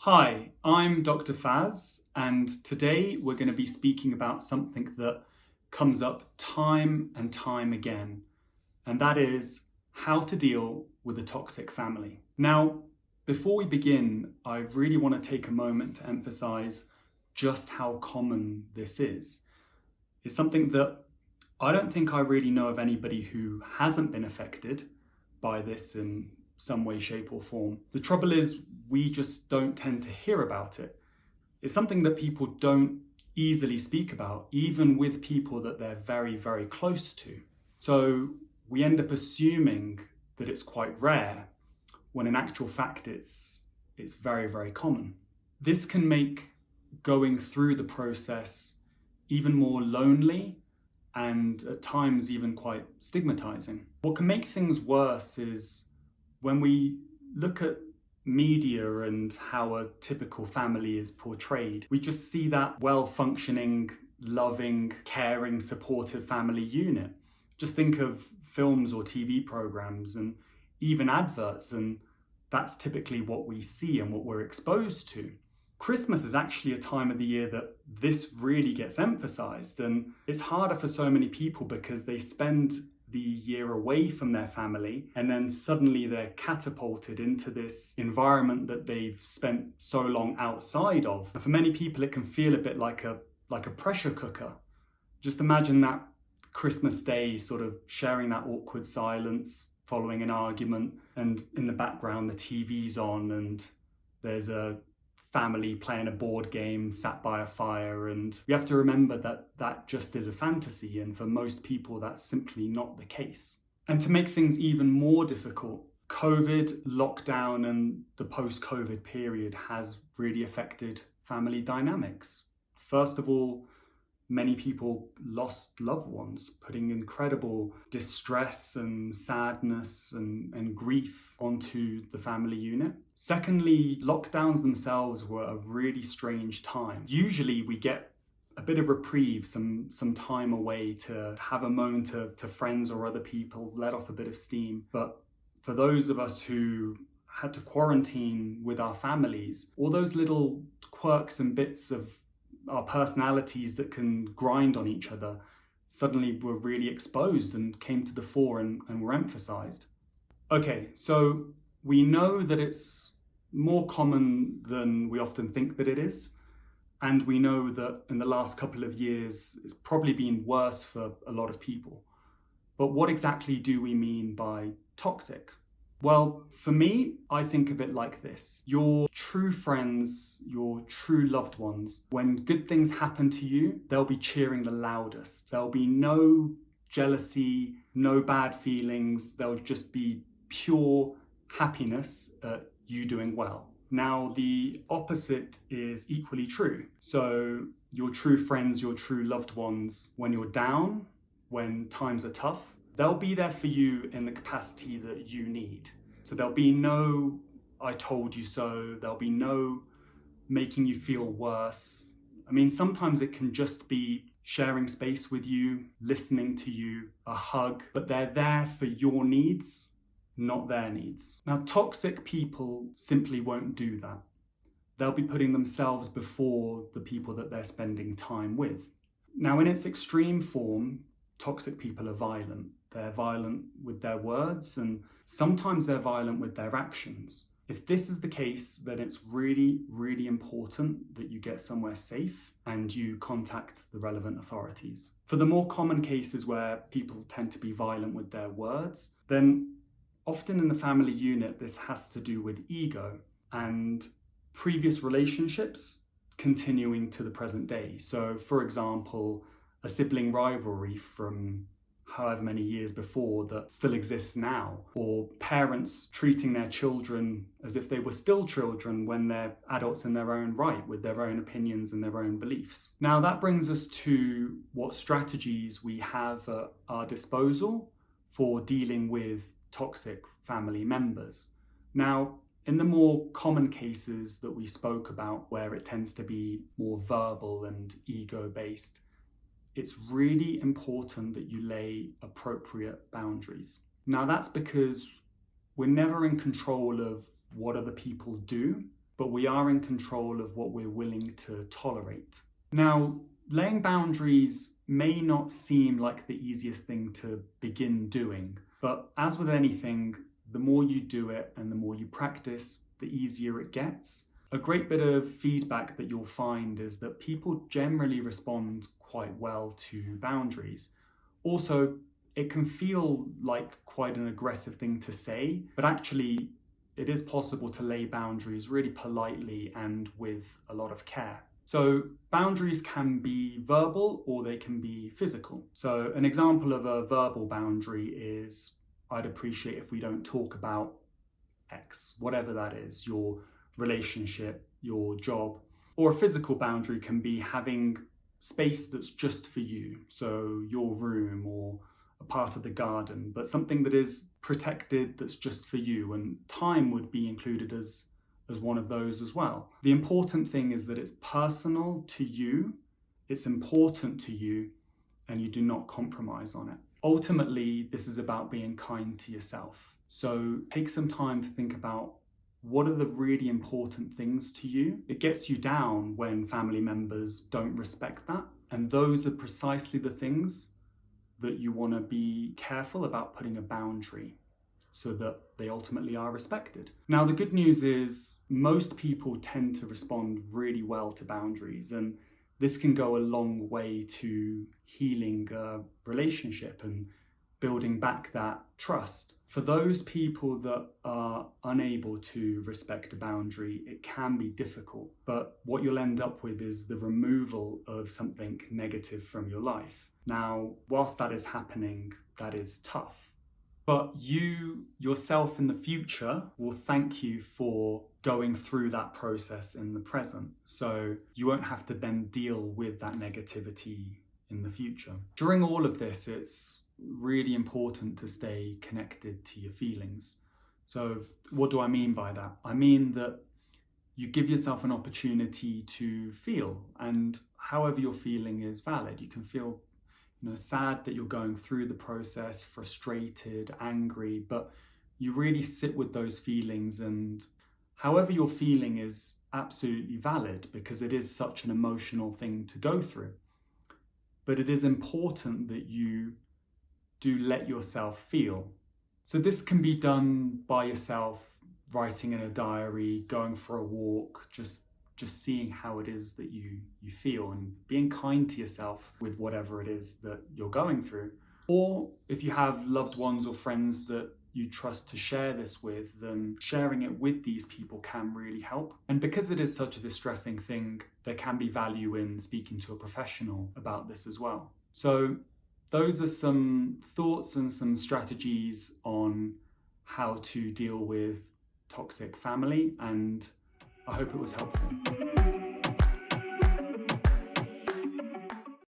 Hi, I'm Dr. Faz, and today we're going to be speaking about something that comes up time and time again, and that is how to deal with a toxic family. Now, before we begin, I really want to take a moment to emphasize just how common this is. It's something that I don't think I really know of anybody who hasn't been affected by this in some way, shape, or form. The trouble is, we just don't tend to hear about it. It's something that people don't easily speak about, even with people that they're very, very close to. So we end up assuming that it's quite rare, when in actual fact it's very, very common. This can make going through the process even more lonely and at times even quite stigmatizing. What can make things worse is when we look at media and how a typical family is portrayed, we just see that well-functioning, loving, caring, supportive family unit. Just think of films or TV programs and even adverts, and that's typically what we see and what we're exposed to. Christmas is actually a time of the year that this really gets emphasized, and it's harder for so many people because they spend the year away from their family and then suddenly they're catapulted into this environment that they've spent so long outside of. And for many people it can feel a bit like a pressure cooker. Just imagine that Christmas Day, sort of sharing that awkward silence following an argument, and in the background the TV's on and there's a family playing a board game sat by a fire, and we have to remember that that just is a fantasy, and for most people that's simply not the case. And to make things even more difficult, COVID, lockdown, and the post-COVID period has really affected family dynamics. First of all, many people lost loved ones, putting incredible distress and sadness and grief onto the family unit. Secondly, lockdowns themselves were a really strange time. Usually we get a bit of reprieve, some time away to have a moan to friends or other people, let off a bit of steam. But for those of us who had to quarantine with our families, all those little quirks and bits of our personalities that can grind on each other suddenly were really exposed and came to the fore and were emphasized. Okay, so we know that it's more common than we often think that it is. And we know that in the last couple of years, it's probably been worse for a lot of people. But what exactly do we mean by toxic? Well, for me, I think of it like this. Your true friends, your true loved ones, when good things happen to you, they'll be cheering the loudest. There'll be no jealousy, no bad feelings. There'll just be pure happiness at you doing well. Now, the opposite is equally true. So your true friends, your true loved ones, when you're down, when times are tough, they'll be there for you in the capacity that you need. So there'll be no "I told you so," there'll be no making you feel worse. I mean, sometimes it can just be sharing space with you, listening to you, a hug, but they're there for your needs, not their needs. Now, toxic people simply won't do that. They'll be putting themselves before the people that they're spending time with. Now, in its extreme form, toxic people are violent. They're violent with their words, and sometimes they're violent with their actions. If this is the case, then it's really, really important that you get somewhere safe and you contact the relevant authorities. For the more common cases where people tend to be violent with their words, then often in the family unit, this has to do with ego and previous relationships continuing to the present day. So, for example, a sibling rivalry from however many years before that still exists now, or parents treating their children as if they were still children when they're adults in their own right, with their own opinions and their own beliefs. Now, that brings us to what strategies we have at our disposal for dealing with toxic family members. Now, in the more common cases that we spoke about, where it tends to be more verbal and ego-based, it's really important that you lay appropriate boundaries. Now, that's because we're never in control of what other people do, but we are in control of what we're willing to tolerate. Now, laying boundaries may not seem like the easiest thing to begin doing, but as with anything, the more you do it and the more you practice, the easier it gets. A great bit of feedback that you'll find is that people generally respond quite well to boundaries. Also, it can feel like quite an aggressive thing to say, but actually it is possible to lay boundaries really politely and with a lot of care. So boundaries can be verbal or they can be physical. So an example of a verbal boundary is, I'd appreciate if we don't talk about X, whatever that is, your relationship, your job. Or a physical boundary can be having space that's just for you, so your room or a part of the garden, but something that is protected, that's just for you, and time would be included as one of those as well. The important thing is that it's personal to you, it's important to you, and you do not compromise on it. Ultimately, this is about being kind to yourself. So take some time to think about what are the really important things to you. It gets you down when family members don't respect that. And those are precisely the things that you want to be careful about putting a boundary so that they ultimately are respected. Now, the good news is most people tend to respond really well to boundaries, and this can go a long way to healing a relationship and building back that trust. For those people that are unable to respect a boundary, it can be difficult, but what you'll end up with is the removal of something negative from your life. Now, whilst that is happening, that is tough. But you yourself in the future will thank you for going through that process in the present. So you won't have to then deal with that negativity in the future. During all of this, it's really important to stay connected to your feelings. So what do I mean by that? I mean that you give yourself an opportunity to feel, and however you're feeling is valid. You can feel sad that you're going through the process, frustrated, angry, but you really sit with those feelings, and however you're feeling is absolutely valid because it is such an emotional thing to go through. But it is important that you do let yourself feel. So this can be done by yourself, writing in a diary, going for a walk, just seeing how it is that you feel and being kind to yourself with whatever it is that you're going through. Or if you have loved ones or friends that you trust to share this with, then sharing it with these people can really help. And because it is such a distressing thing, there can be value in speaking to a professional about this as well. So those are some thoughts and some strategies on how to deal with toxic family, and I hope it was helpful.